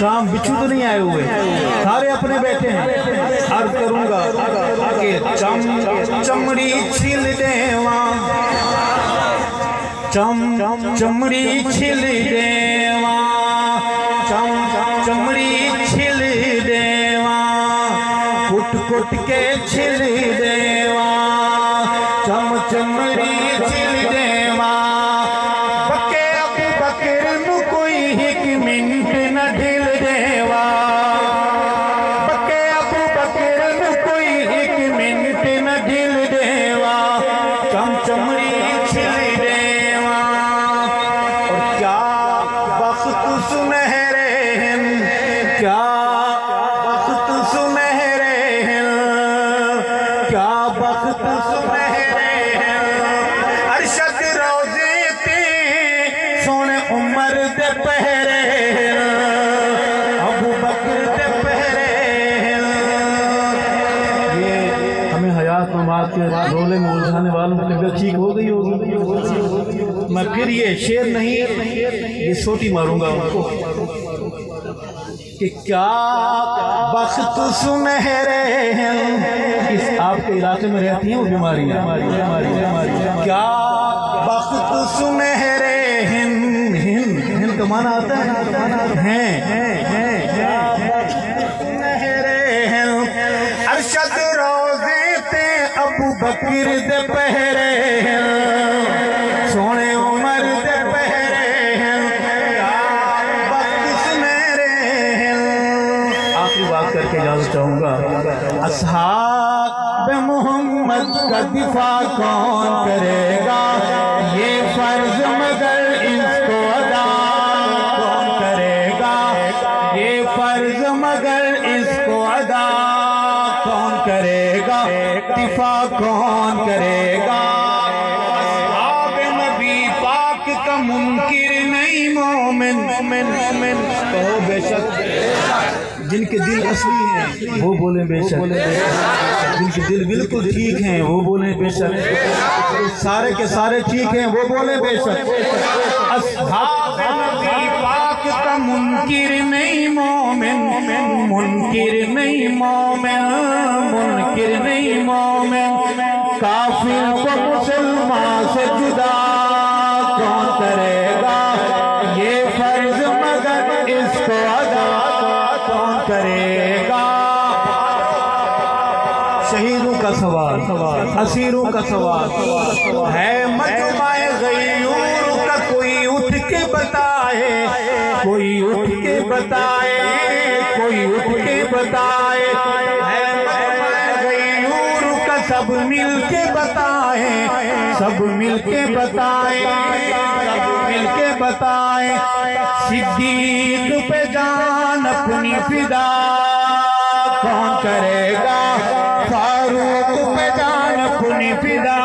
شام بچھو تو نہیں آئے ہوئے، سارے اپنے بیٹھے ہیں۔ عرض کروں گا کہ چمڑی چھل دیواں، چمڑی چھل دیواں، چمڑی چھل دیواں، کٹ کٹ کے چھل دیواں، چمڑی چھل دیواں۔ بکے ابو بکر نو کوئی ایک منٹ نہ ڈھل دیواں، بکے ابو بکر نو کوئی ایک منٹ نہ ڈھل دیواں، چمڑی چھل دیواں۔ اور کیا بخت سنہرے ہیں، کیا بخت سنہرے ہیں، کیا بخت سنہرے ہیں۔ ارشد روزے تے سونے عمر دے پہرے ہیں، ابو بکر دے پہرے ہیں۔ یہ ہمیں حیات ممات کے رولے میں الجھانے والوں کی طبیعت ٹھیک ہو گئی ہوگی۔ میں پھر یہ شعر نہیں، یہ سوٹی ماروں گا ان کو کہ کیا بخت سنہرے ہیں۔ اس آپ کے علاقے میں رہتی ہیں وہ بیماریاں، کیا بخت سنہرے ہیں، ہن کا معنی آتا ہے سنہرے ہیں۔ ارشد روزے تے ابو بکر دے پہرے ہیں، سونے عمر دے پہرے ہیں، کیا بخت سنہرے ہیں۔ آخری بات کر کے اجازت چاہوں گا، اصحاب محمد کا دفاع کون کرے گا، یہ فرض مگر اس کو ادا کون کرے گا، یہ فرض مگر اس کو ادا کون کرے گا، دفاع کون کرے گا۔ اصحاب نبی پاک کا منکر نہیں مومن، کہو بے شک جن کے دل اصلی ہیں وہ بولیں بے شک، جن کے دل بالکل ٹھیک ہیں وہ بولیں بے شک، سارے کے سارے ٹھیک ہیں وہ بولیں بے شک۔ اصحاب نبی پاک کا منکر نہیں مومن، منکر نہیں مومن، منکر نہیں مومن۔ کافر کو مسلمان سے جدا کون کرے گا، یہ فرض مگر اس کو ادا کون کرے گا۔ شہیدوں کا سوال، اسیروں کا سوال ہے، مجمع غیور کا کوئی اٹھ کے بتائے، کوئی اٹھ کے بتائے، کوئی اٹھ کے بتائے، ہے مجمع غیور کا سب مل کے بتائے، سب مل کے بتائے، سب مل کے بتائے۔ صدیق پہ جان اپنی فدا کون کرے گا، فاروق پہ جان اپنی فدا